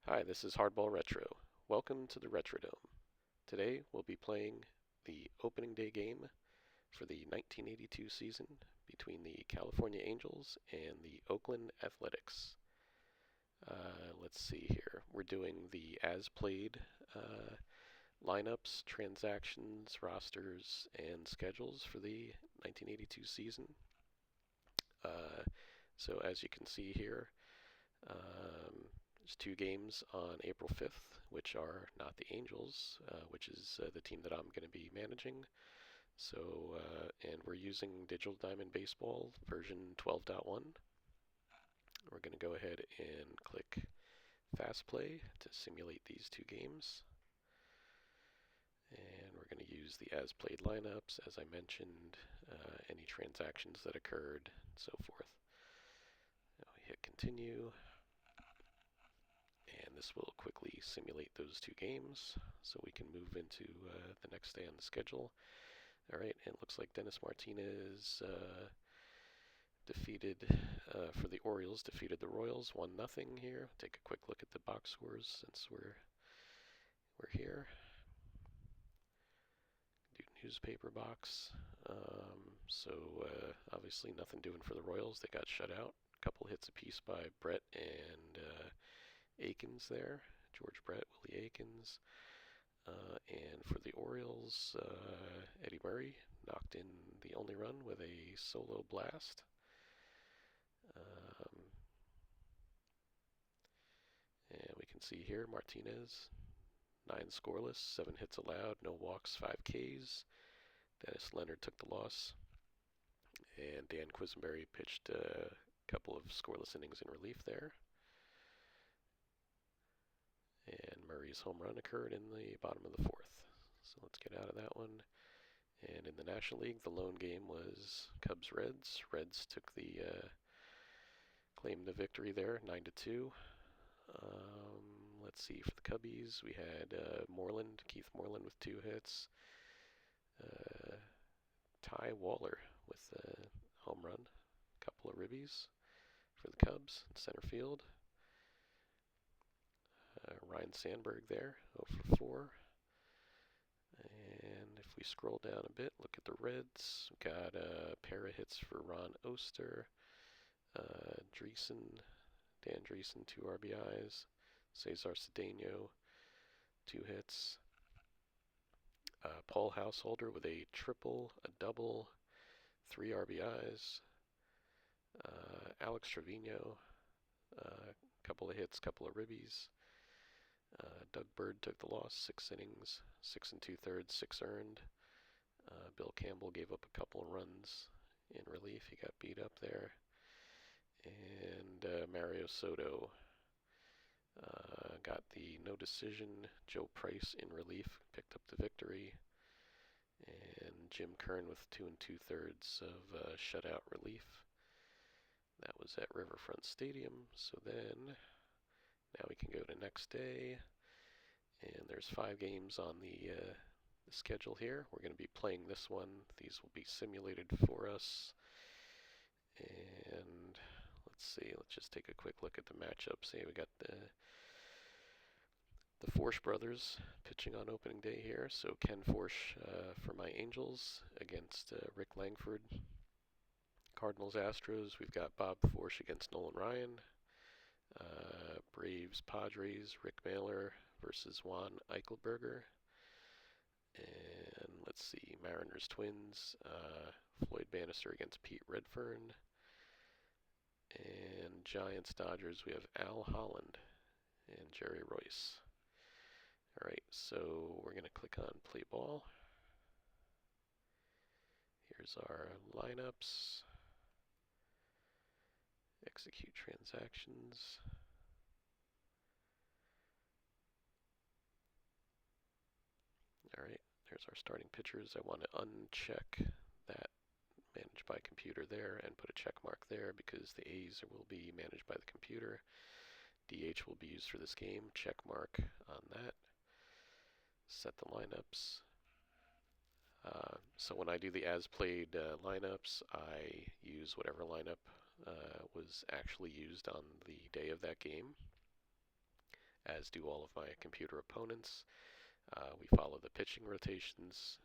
Hi, this is Hardball Retro. Welcome to the Retrodome. Today we'll be playing the opening day game for the 1982 season between the California Angels and the Oakland Athletics. Let's see here. We're doing the as played lineups, transactions, rosters, and schedules for the 1982 season. Uh, so as you can see here, there's two games on April 5th, which are not the Angels, which is the team that I'm going to be managing. And we're using Digital Diamond Baseball version 12.1. We're going to go ahead and click Fast Play to simulate these two games. And we're going to use the as played lineups, as I mentioned, any transactions that occurred, and so forth. Now we hit continue. And this will quickly simulate those two games so we can move into the next day on the schedule. All right, and it looks like Dennis Martinez for the Orioles, defeated the Royals 1-0 here. Take a quick look at the box scores since we're here. Do newspaper box. Obviously nothing doing for the Royals. They got shut out. A couple hits apiece by Brett and Akins there. George Brett, Willie Akins. And for the Orioles, Eddie Murray knocked in the only run with a solo blast. And we can see here Martinez, 9 scoreless, 7 hits allowed, no walks, 5 Ks. Dennis Leonard took the loss. And Dan Quisenberry pitched a couple of scoreless innings in relief there. And Murray's home run occurred in the bottom of the 4th. So let's get out of that one. And in the National League, the lone game was Cubs-Reds. Reds took claimed the victory there, 9-2. Let's see, for the Cubbies, we had Keith Moreland with 2 hits. Ty Waller with a home run, a couple of ribbies for the Cubs in center field. Ryan Sandberg there, 0 for 4. And if we scroll down a bit, look at the Reds. We've got a pair of hits for Ron Oster. Dan Dreesen, 2 RBIs. Cesar Cedeno, 2 hits. Paul Householder with a triple, a double, 3 RBIs. Alex Trevino, a couple of hits, couple of ribbies. Doug Bird took the loss, 6 innings, 6 2/3, 6 earned. Bill Campbell gave up a couple of runs in relief. He got beat up there. And Mario Soto got the no decision. Joe Price in relief picked up the victory. And Jim Kern with 2 2/3 of shutout relief. That was at Riverfront Stadium. So then, now we can go to next day. And there's 5 games on the schedule here. We're going to be playing this one. These will be simulated for us. And let's see, let's just take a quick look at the matchups. Hey, we got the Forsch brothers pitching on opening day here. So Ken Forsch for my Angels against Rick Langford. Cardinals Astros, we've got Bob Forsch against Nolan Ryan. Braves Padres, Rick Mailer versus Juan Eichelberger. And let's see, Mariners Twins, Floyd Bannister against Pete Redfern. And Giants Dodgers, we have Al Holland and Jerry Royce. Alright, so we're going to click on Play Ball. Here's our lineups. Execute transactions. Alright, there's our starting pitchers. I want to uncheck that managed by computer there and put a check mark there because the A's will be managed by the computer. DH will be used for this game. Check mark on that. Set the lineups. So when I do the as played lineups, I use whatever lineup was actually used on the day of that game. as do all of my computer opponents. We follow the pitching rotations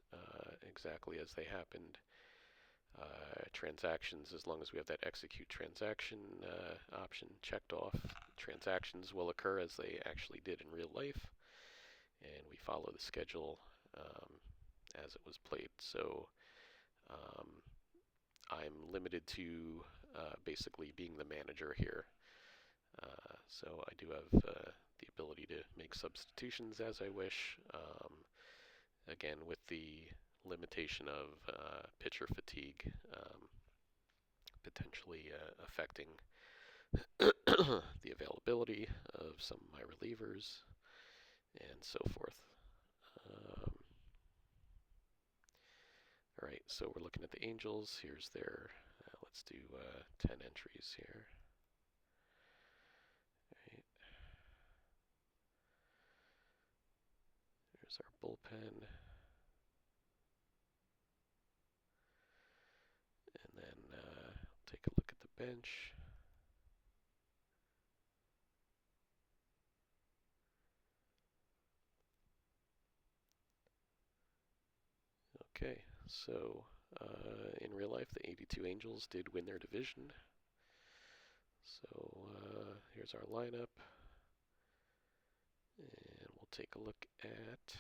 exactly as they happened. Transactions, as long as we have that execute transaction option checked off, transactions will occur as they actually did in real life, and we follow the schedule as it was played. So I'm limited to basically being the manager here. So I do have the ability to make substitutions as I wish, again with the limitation of pitcher fatigue potentially affecting the availability of some of my relievers and so forth. All right, so we're looking at the Angels. Here's their, let's do 10 entries here. Right. There's our bullpen. And then take a look at the bench. Okay, so in real life, the 82 Angels did win their division. So here's our lineup. And we'll take a look at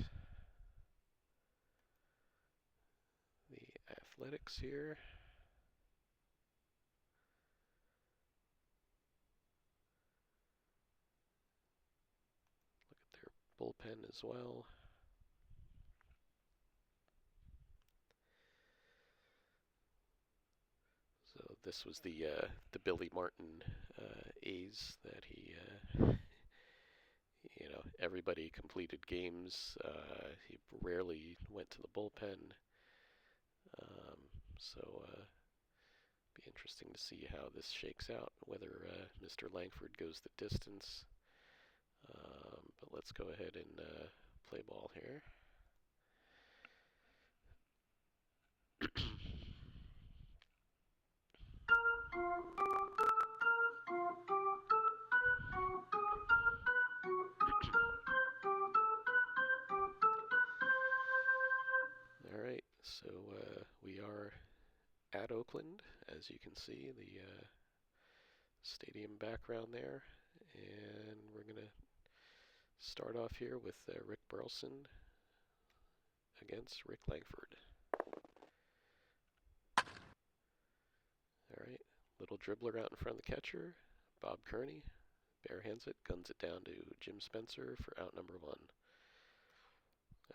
the Athletics here. Look at their bullpen as well. So this was the Billy Martin A's that he, you know, everybody completed games. He rarely went to the bullpen. So be interesting to see how this shakes out, whether Mr. Langford goes the distance. But let's go ahead and play ball here. All right, so we are at Oakland, as you can see, the stadium background there, and we're going to start off here with Rick Burleson against Rick Langford. All right, little dribbler out in front of the catcher, Bob Kearney, barehands it, guns it down to Jim Spencer for out number 1.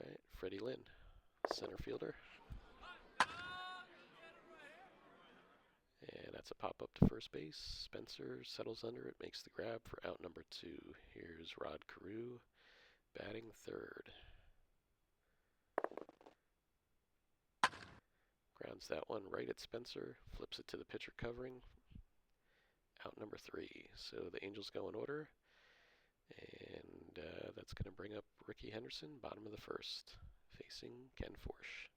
All right, Freddie Lynn, center fielder. And that's a pop-up to first base. Spencer settles under it, makes the grab for out number 2. Here's Rod Carew batting third. Grounds that one right at Spencer, flips it to the pitcher covering. Out number 3. So the Angels go in order. And that's going to bring up Ricky Henderson, bottom of the first, facing Ken Forsch.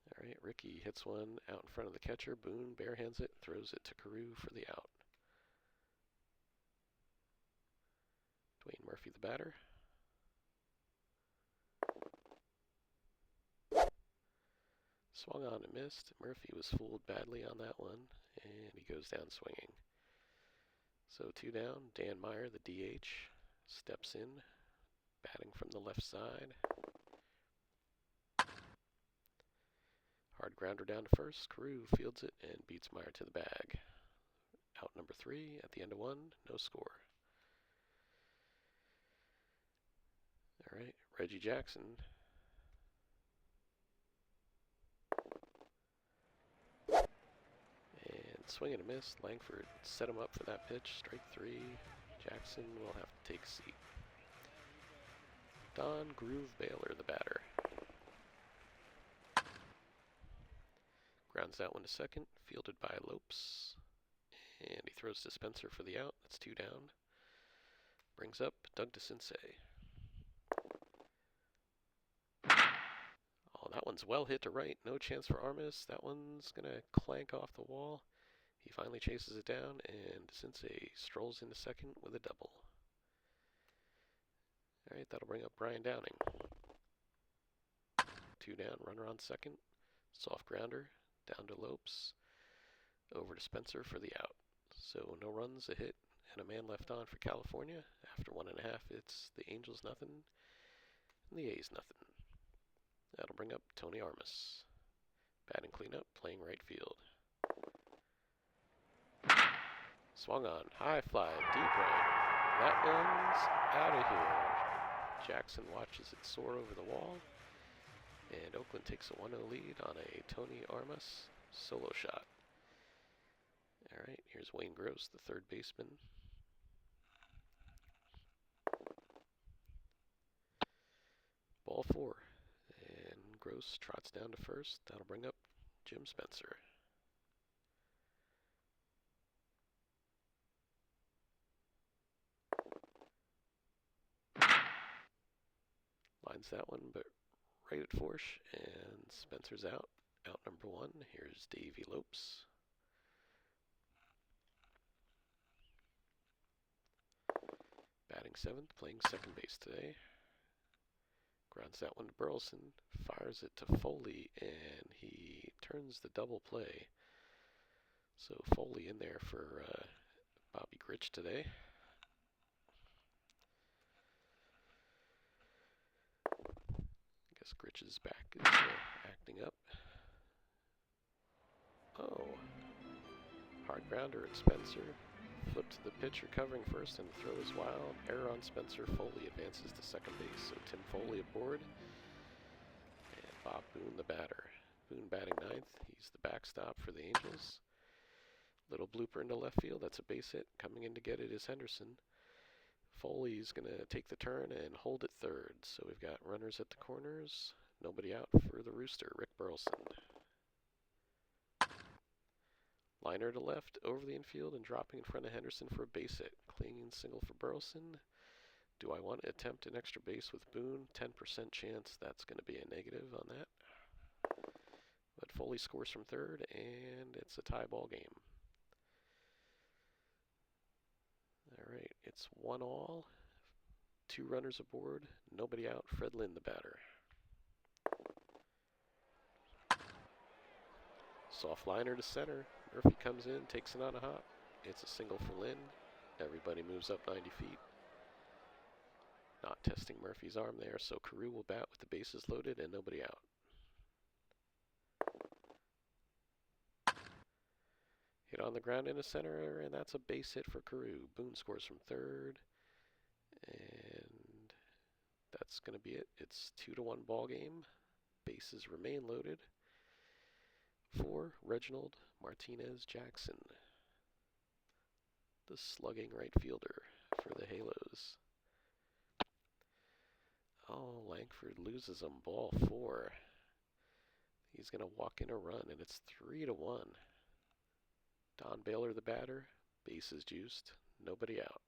All right, Ricky hits one out in front of the catcher. Boone barehands it, throws it to Carew for the out. Dwayne Murphy, the batter. Swung on and missed. Murphy was fooled badly on that one, and he goes down swinging. So 2 down. Dan Meyer, the DH, steps in, batting from the left side. Hard grounder down to first. Carew fields it and beats Meyer to the bag. Out number 3 at the end of 1, no score. All right, Reggie Jackson. And swing and a miss. Langford set him up for that pitch. Strike 3. Jackson will have to take a seat. Don Groove Baylor, the batter. Grounds that one to second. Fielded by Lopes. And he throws to Spencer for the out. That's 2 down. Brings up Doug DeCinces. Oh, that one one's well hit to right. No chance for Armas. That one's going to clank off the wall. He finally chases it down, and Sensei strolls into second with a double. All right, that'll bring up Brian Downing. 2 down, runner on second. Soft grounder, down to Lopes. Over to Spencer for the out. So no runs, a hit, and a man left on for California. After 1.5, it's the Angels nothing, and the A's nothing. That'll bring up Tony Armas. Batting cleanup, playing right field. Swung on, high fly, deep right. That one's out of here. Jackson watches it soar over the wall, and Oakland takes a 1-0 lead on a Tony Armas solo shot. All right, here's Wayne Gross, the third baseman. Ball 4, and Gross trots down to first. That'll bring up Jim Spencer. Lines that one, but right at Forsh, and Spencer's out. Out number 1. Here's Davey Lopes. Batting 7th, playing second base today. Grounds that one to Burleson, fires it to Foley, and he turns the double play. So Foley in there for Bobby Grich today. I guess Grich's back is acting up. Oh, hard grounder at Spencer. Flip to the pitcher covering first, and the throw is wild. Error on Spencer. Foley advances to second base. So Tim Foley aboard. And Bob Boone, the batter. Boone batting 9th. He's the backstop for the Angels. Little blooper into left field. That's a base hit. Coming in to get it is Henderson. Foley's going to take the turn and hold it third. So we've got runners at the corners. Nobody out for the Rooster, Rick Burleson. Liner to left, over the infield, and dropping in front of Henderson for a base hit. Clinging single for Burleson. Do I want to attempt an extra base with Boone? 10% chance that's going to be a negative on that. But Foley scores from third, and it's a tie ball game. All right, it's 1-all. 2 runners aboard, nobody out. Fred Lynn, the batter. Soft liner to center. Murphy comes in, takes it on a hop. It's a single for Lynn. Everybody moves up 90 feet. Not testing Murphy's arm there, so Carew will bat with the bases loaded and nobody out. Hit on the ground into center, and that's a base hit for Carew. Boone scores from third, and that's going to be it. It's 2-1 ball game. Bases remain loaded for Reginald Martinez Jackson, the slugging right fielder for the Halos. Oh, Langford loses him, ball 4. He's going to walk in a run, and it's 3-1. Don Baylor, the batter, bases juiced, nobody out.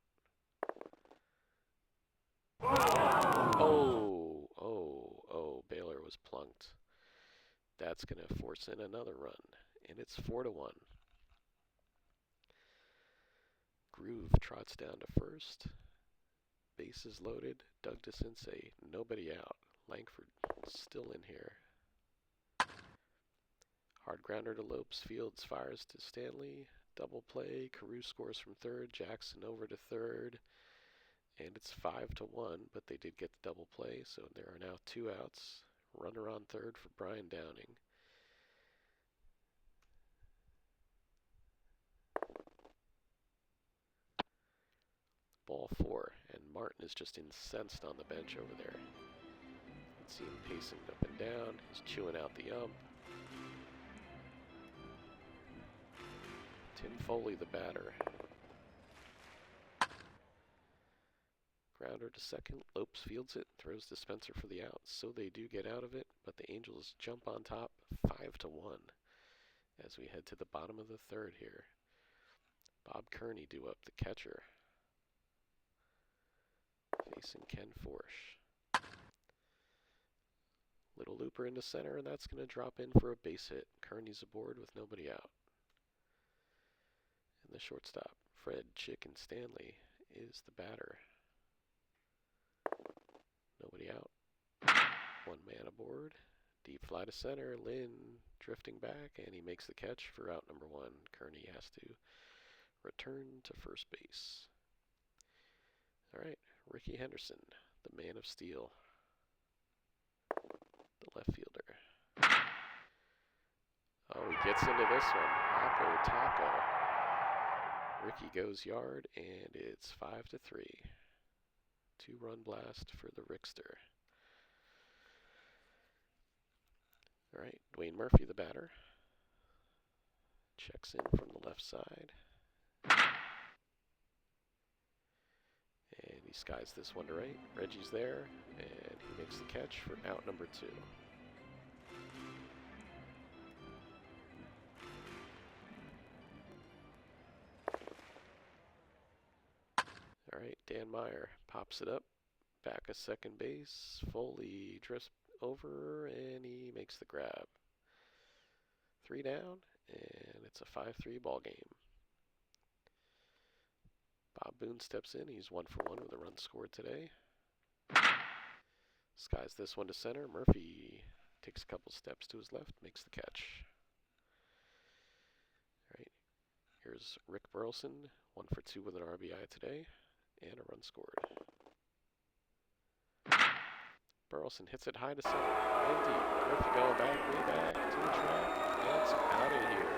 Oh, Baylor was plunked. That's going to force in another run, and it's 4-1. Groove trots down to first. Bases loaded. Doug DeCinces, nobody out. Langford still in here. Hard grounder to Lopes. Fields fires to Stanley. Double play. Carew scores from third. Jackson over to third. And it's 5-1, but they did get the double play, so there are now 2 outs. Runner on third for Brian Downing. Ball 4, and Martin is just incensed on the bench over there. Let's see him pacing up and down. He's chewing out the ump. Tim Foley, the batter. Grounder to second. Lopes fields it, throws to Spencer for the out. So they do get out of it, but the Angels jump on top 5-1 as we head to the bottom of the third here. Bob Kearney due up, the catcher, facing Ken Forsh. Little looper into center, and that's going to drop in for a base hit. Kearney's aboard with nobody out. And the shortstop, Fred Chicken Stanley, is the batter. Nobody out. One man aboard. Deep fly to center. Lynn drifting back, and he makes the catch for out number 1. Kearney has to return to first base. All right, Ricky Henderson, the man of steel, the left fielder. Oh, he gets into this one. Oppo Taco. Ricky goes yard, and it's 5-3. 2-run blast for the Rickster. All right, Dwayne Murphy, the batter. Checks in from the left side. And he skies this one to right. Reggie's there, and he makes the catch for out number 2. All right, Dan Meyer pops it up, back of second base. Foley drifts over, and he makes the grab. 3 down, and it's a 5-3 ball game. Bob Boone steps in. He's 1 for 1 with a run scored today. Skies this one to center. Murphy takes a couple steps to his left, makes the catch. All right, here's Rick Burleson, 1 for 2 with an RBI today, and a run scored. Burleson hits it high to center and deep. Murphy going back, way back to the track, and it's out of here.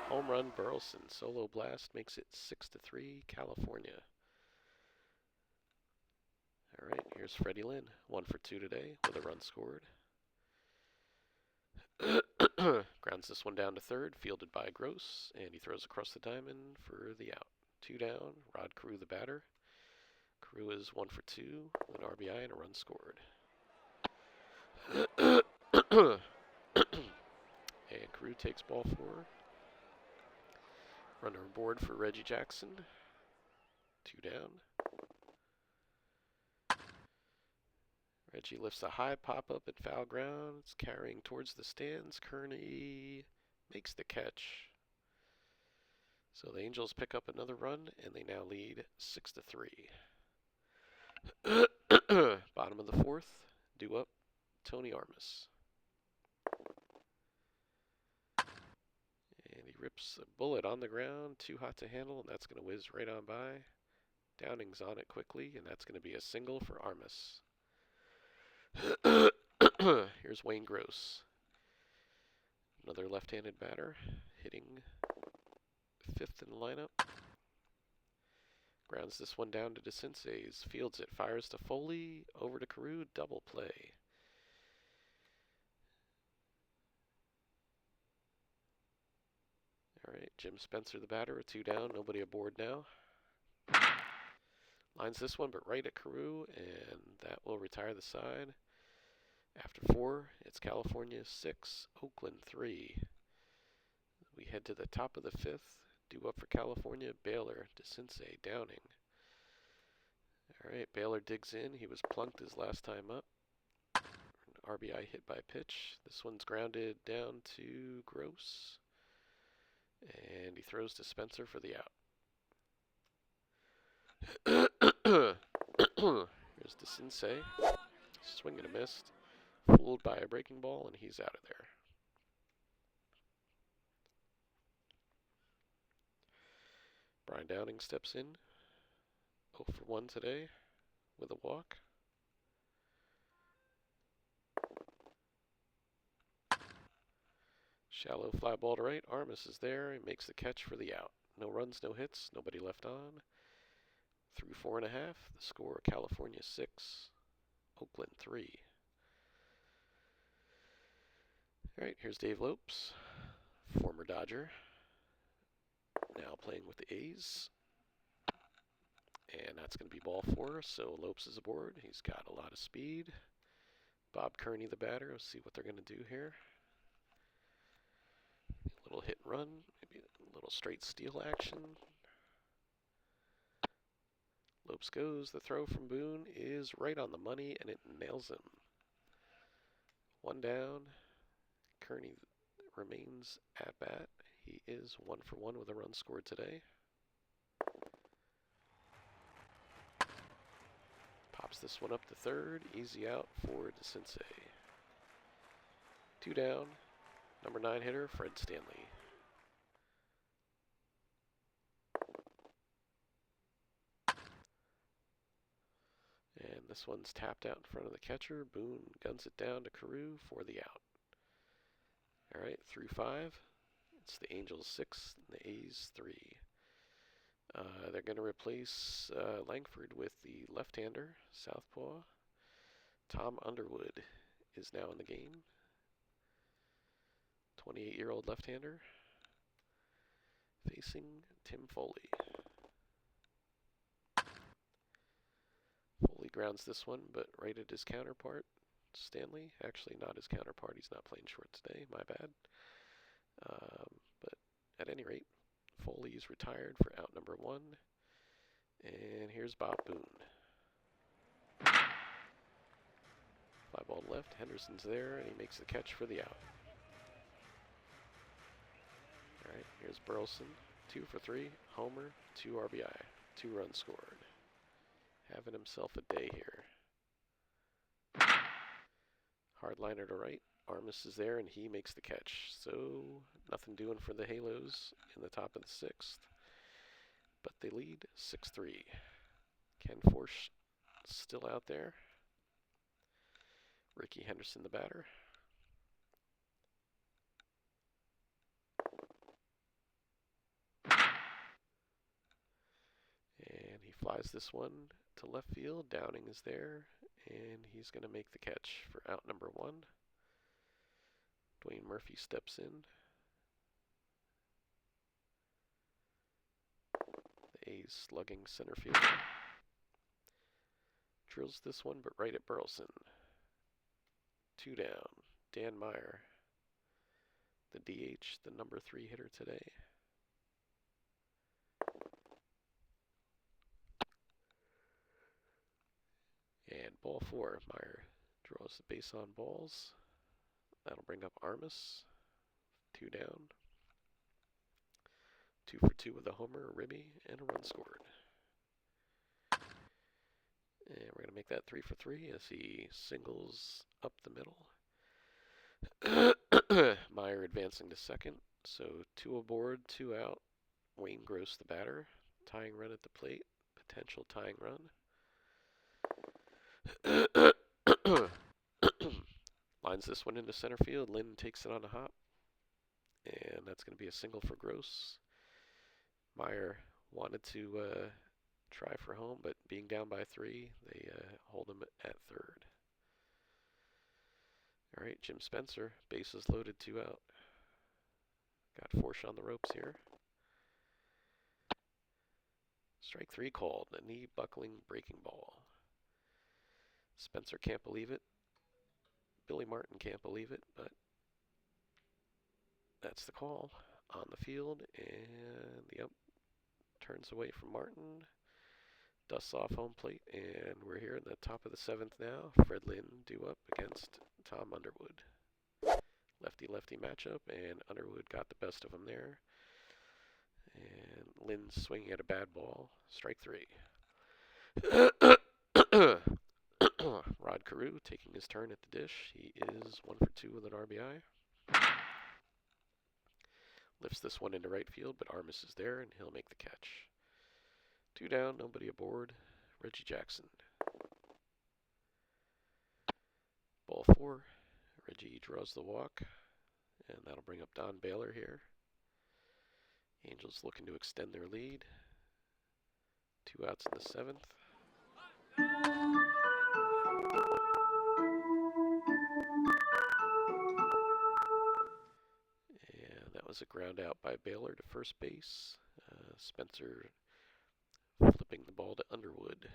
Home run Burleson. Solo blast makes it 6-3 California. All right, here's Freddie Lynn, 1 for 2 today with a run scored. Grounds this one down to third, fielded by Gross, and he throws across the diamond for the out. 2 down, Rod Carew the batter. Carew is 1 for 2 with an RBI and a run scored. And Carew takes ball 4. Runner aboard for Reggie Jackson. 2 down. Reggie lifts a high pop-up at foul ground. It's carrying towards the stands. Kearney makes the catch. So the Angels pick up another run, and they now lead 6-3. Bottom of the 4th, due up, Tony Armas. And he rips a bullet on the ground, too hot to handle, and that's going to whiz right on by. Downing's on it quickly, and that's going to be a single for Armas. Here's Wayne Gross, another left-handed batter, hitting 5th in the lineup. Grounds this one down to DeCinces, fields it, fires to Foley, over to Carew, double play. All right, Jim Spencer the batter, 2 down, nobody aboard now. Lines this one, but right at Carew, and that will retire the side. After 4, it's California 6, Oakland 3. We head to the top of the 5th. Due up for California, Baylor, DeCinces, Downing. All right, Baylor digs in. He was plunked his last time up. An RBI hit by pitch. This one's grounded down to Gross. And he throws to Spencer for the out. Here's DeCinces. Swing and a miss. Fooled by a breaking ball, and he's out of there. Brian Downing steps in. 0 for 1 today with a walk. Shallow fly ball to right. Armas is there. He makes the catch for the out. No runs, no hits, nobody left on. Through 4.5, the score, California 6, Oakland 3. All right, here's Dave Lopes, former Dodger, now playing with the A's. And that's going to be ball 4, so Lopes is aboard. He's got a lot of speed. Bob Kearney, the batter. Let's see what they're going to do here. A little hit and run, maybe a little straight steal action. Lopes goes. The throw from Boone is right on the money, and it nails him. One down. Kearney remains at bat. He is 1 for 1 with a run scored today. Pops this one up to third. Easy out for DeCinces. 2 down. Number 9 hitter, Fred Stanley. And this one's tapped out in front of the catcher. Boone guns it down to Carew for the out. All right, through 5. It's the Angels 6 and the A's 3. They're going to replace Langford with the left-hander, southpaw. Tom Underwood is now in the game. 28-year-old left-hander facing Tim Foley. Foley grounds this one, but right at his counterpart, Stanley. Actually, not his counterpart. He's not playing short today. My bad. But at any rate, Foley is retired for out number 1. And here's Bob Boone. Fly ball left. Henderson's there, and he makes the catch for the out. All right, here's Burleson. 2 for 3. Homer, 2 RBI. 2 runs scored. Having himself a day here. Hardliner to right. Armas is there, and he makes the catch. So, nothing doing for the Halos in the top of the 6th. But they lead 6-3. Ken Forsch still out there. Ricky Henderson, the batter. And he flies this one to left field. Downing is there, and he's going to make the catch for out number 1. Dwayne Murphy steps in. The A's slugging center field. Drills this one, but right at Burleson. 2 down. Dan Meyer, the DH, the number 3 hitter today. And ball 4. Meyer draws the base on balls. That'll bring up Armas. 2 down. 2 for 2 with a homer, a ribby, and a run scored. And we're going to make that 3 for 3 as he singles up the middle. Meyer advancing to second. So 2 aboard, 2 out. Wayne Gross the batter. Tying run at the plate. Potential tying run. Lines this one into center field. Lynn takes it on a hop. And that's going to be a single for Gross. Meyer wanted to try for home, but being down by 3, they hold him at third. All right, Jim Spencer, bases loaded, 2 out. Got Forsch on the ropes here. Strike 3 called, a knee buckling breaking ball. Spencer can't believe it. Billy Martin can't believe it, but that's the call. On the field, and the ump turns away from Martin. Dusts off home plate, and we're here in the top of the 7th now. Fred Lynn due up against Tom Underwood. Lefty-lefty matchup, and Underwood got the best of him there. And Lynn swinging at a bad ball. Strike 3. Rod Carew taking his turn at the dish. He is 1 for 2 with an RBI. Lifts this one into right field, but Armas is there, and he'll make the catch. 2 down, nobody aboard. Reggie Jackson. Ball 4. Reggie draws the walk, and that'll bring up Don Baylor here. Angels looking to extend their lead. 2 outs in the 7th. And that was a ground out by Baylor to first base. Spencer flipping the ball to Underwood.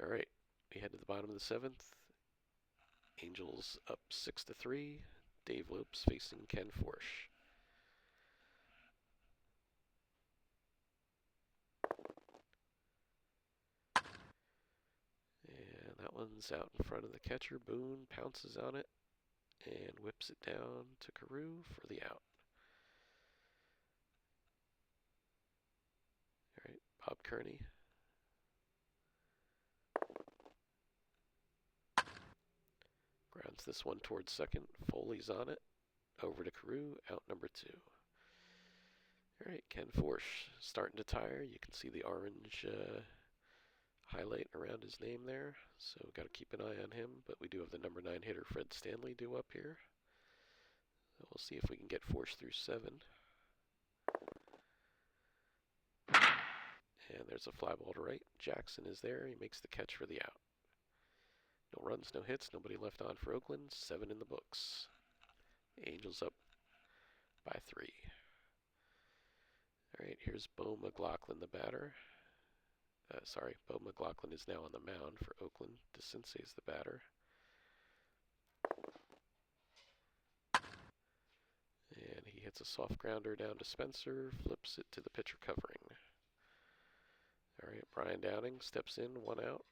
All right, we head to the bottom of the 7th. Angels up 6-3. Dave Lopes facing Ken Forsch. And that one's out in front of the catcher. Boone pounces on it and whips it down to Carew for the out. All right, Bob Kearney. Grounds this one towards second. Foley's on it. Over to Carew, out number 2. All right, Ken Forsch starting to tire. You can see the orange highlight around his name there, so got to keep an eye on him. But we do have the number 9 hitter Fred Stanley due up here. So we'll see if we can get Forsch through 7. And there's a fly ball to right. Jackson is there. He makes the catch for the out. No runs, no hits, nobody left on for Oakland. 7 in the books. Angels up by 3. All right, here's Bo McLaughlin, the batter. Bo McLaughlin is now on the mound for Oakland. DeCinces the batter. And he hits a soft grounder down to Spencer, flips it to the pitcher covering. All right, Brian Downing steps in, 1 out.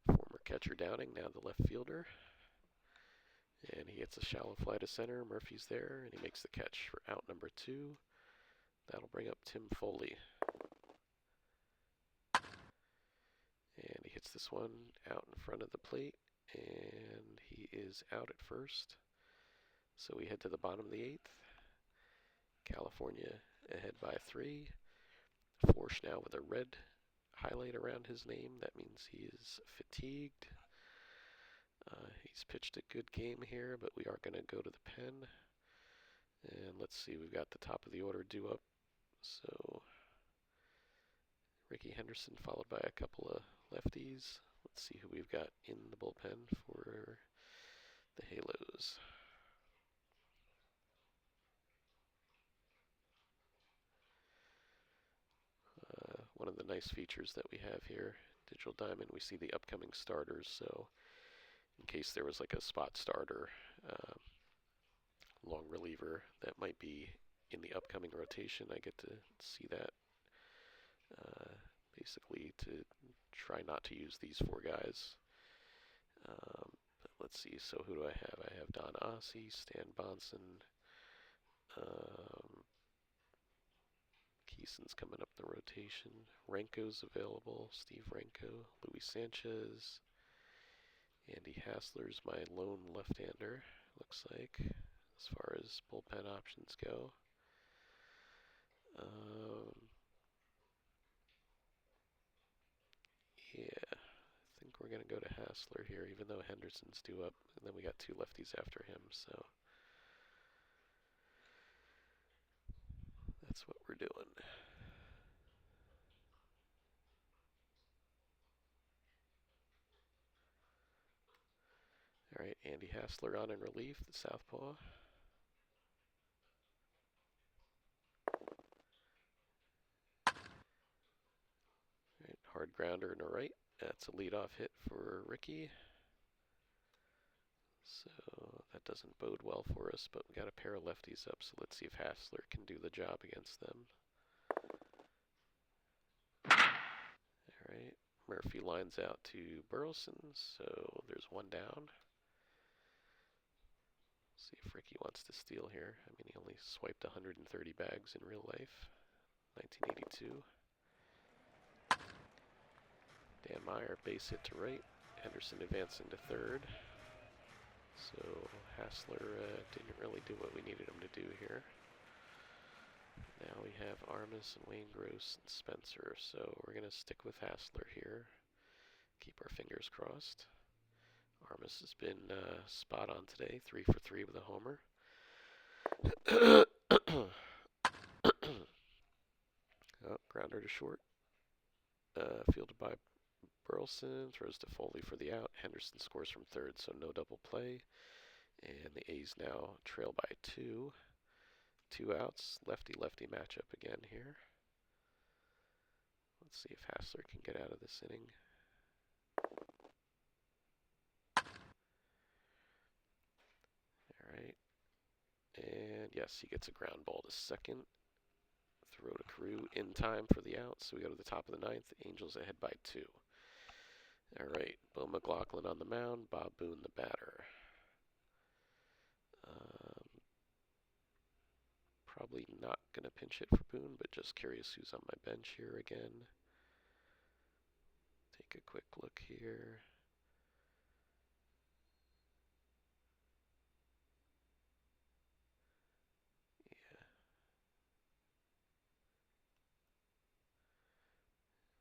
Former catcher Downing, now the left fielder. And he hits a shallow fly to center. Murphy's there, and he makes the catch for out number 2. That'll bring up Tim Foley. And he hits this one out in front of the plate, and he is out at first. So we head to the bottom of the 8th. California ahead by 3. Forsch now with a red highlight around his name. That means he is fatigued. He's pitched a good game here, but we are going to go to the pen. And let's see, we've got the top of the order due up. So Ricky Henderson followed by a couple of lefties. Let's see who we've got in the bullpen for the Halos. One of the nice features that we have here, Digital Diamond, we see the upcoming starters. So in case there was like a spot starter, long reliever that might be in the upcoming rotation, I get to see that. Basically to try not to use these 4 guys. Let's see, so who do I have? I have Don Ossie, Stan Bonson, Keeson's coming up the rotation. Renko's available, Steve Renko, Luis Sanchez, Andy Hassler's my lone left-hander, looks like, as far as bullpen options go. Yeah, I think we're going to go to Hassler here, even though Henderson's due up, and then we got 2 lefties after him, so that's what we're doing. All right, Andy Hassler on in relief, the southpaw. All right, hard grounder in the right. That's a leadoff hit for Ricky. So that doesn't bode well for us, but we got a pair of lefties up, so let's see if Hassler can do the job against them. All right, Murphy lines out to Burleson, so there's 1 down. See if Ricky wants to steal here. I mean, he only swiped 130 bags in real life. 1982. Dan Meyer, base hit to right. Henderson advancing to third. So Hassler didn't really do what we needed him to do here. Now we have Armas and Wayne Gross and Spencer. So we're going to stick with Hassler here. Keep our fingers crossed. Armas has been spot on today, 3 for 3 with a homer. Oh, grounder to short. Fielded by Burleson, throws to Foley for the out. Henderson scores from third, so no double play. And the A's now trail by 2. 2 outs, lefty-lefty matchup again here. Let's see if Hassler can get out of this inning. All right. And yes, he gets a ground ball to second. Throw to Carew in time for the out, so we go to the top of the ninth. Angels ahead by 2. All right, Bo McLaughlin on the mound, Bob Boone the batter. Probably not going to pinch hit for Boone, but just curious who's on my bench here again. Take a quick look here. Yeah.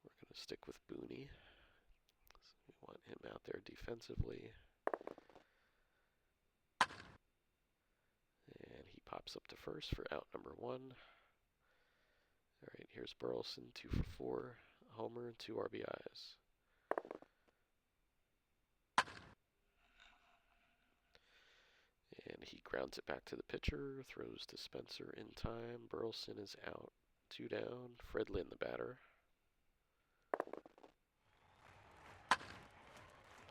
We're going to stick with Booney. So we want him out there defensively. And he pops up to first for out number 1. All right, here's Burleson, 2 for 4, homer, 2 RBIs. And he grounds it back to the pitcher, throws to Spencer in time. Burleson is out, 2 down. Fred Lynn, the batter.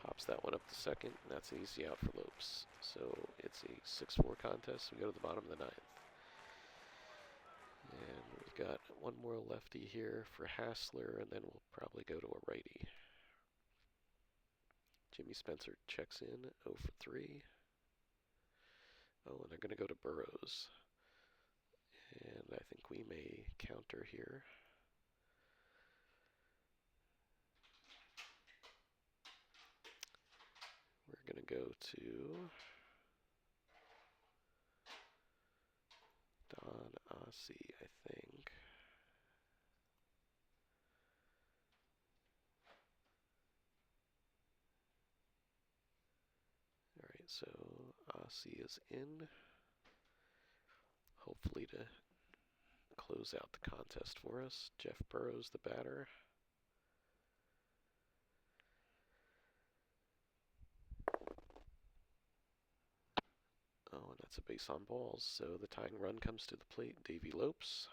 Pops that one up to second, and that's an easy out for Lopes. So it's a 6-4 contest. We go to the bottom of the 9th. And we've got one more lefty here for Hassler, and then we'll probably go to a righty. Jimmy Spencer checks in, 0 for 3. Oh, and they're going to go to Burrows. And I think we may counter here. We're going to go to Don Ossie, I think. All right, so Ossie is in, hopefully to close out the contest for us. Jeff Burrows, the batter. Oh, and that's a base on balls, so the tying run comes to the plate. Davey Lopes.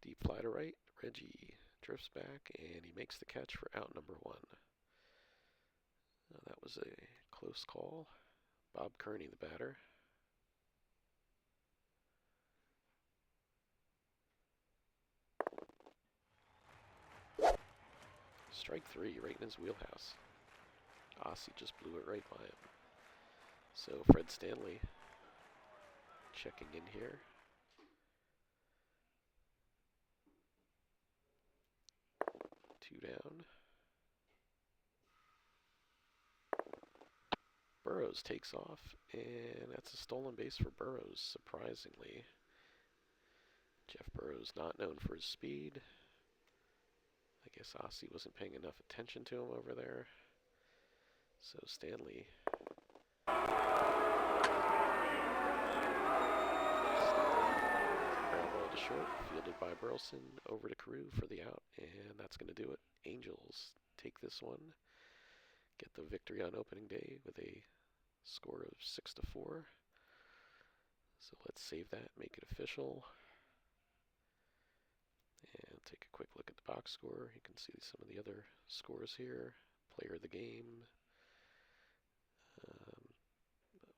Deep fly to right. Reggie drifts back, and he makes the catch for out number 1. That was a close call. Bob Kearney, the batter. Strike 3, right in his wheelhouse. Ossie just blew it right by him. So Fred Stanley checking in here. Two down. Burrows takes off, and that's a stolen base for Burrows, surprisingly. Jeff Burrows not known for his speed. I guess Ossie wasn't paying enough attention to him over there. So Stanley ground ball to short, fielded by Burleson, over to Carew for the out, and that's going to do it. Angels take this one, get the victory on opening day with a score of 6-4. So let's save that, make it official, and take a quick look at the box score. You can see some of the other scores here. Player of the game.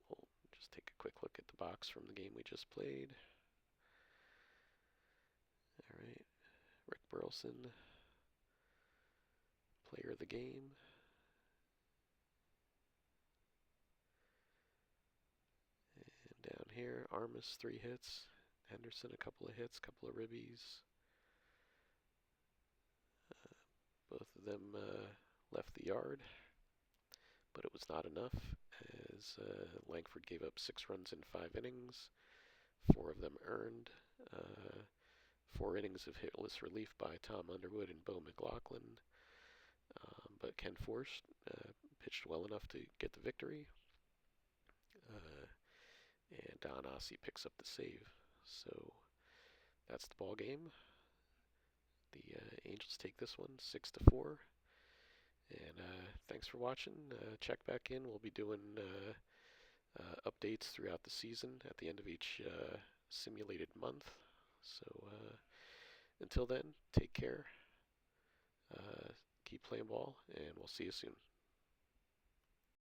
We'll just take a quick look at the box from the game we just played. All right, Rick Burleson, player of the game. And down here, Armas 3 hits, Henderson a couple of hits, couple of ribbies. Both of them left the yard, but it was not enough as Langford gave up 6 runs in 5 innings. 4 of them earned. 4 innings of hitless relief by Tom Underwood and Bo McLaughlin. But Ken Forst pitched well enough to get the victory. And Don Ossie picks up the save. So that's the ball game. The Angels take this one 6-4. And thanks for watching. Check back in. We'll be doing updates throughout the season at the end of each simulated month. So until then, take care. Keep playing ball, and we'll see you soon.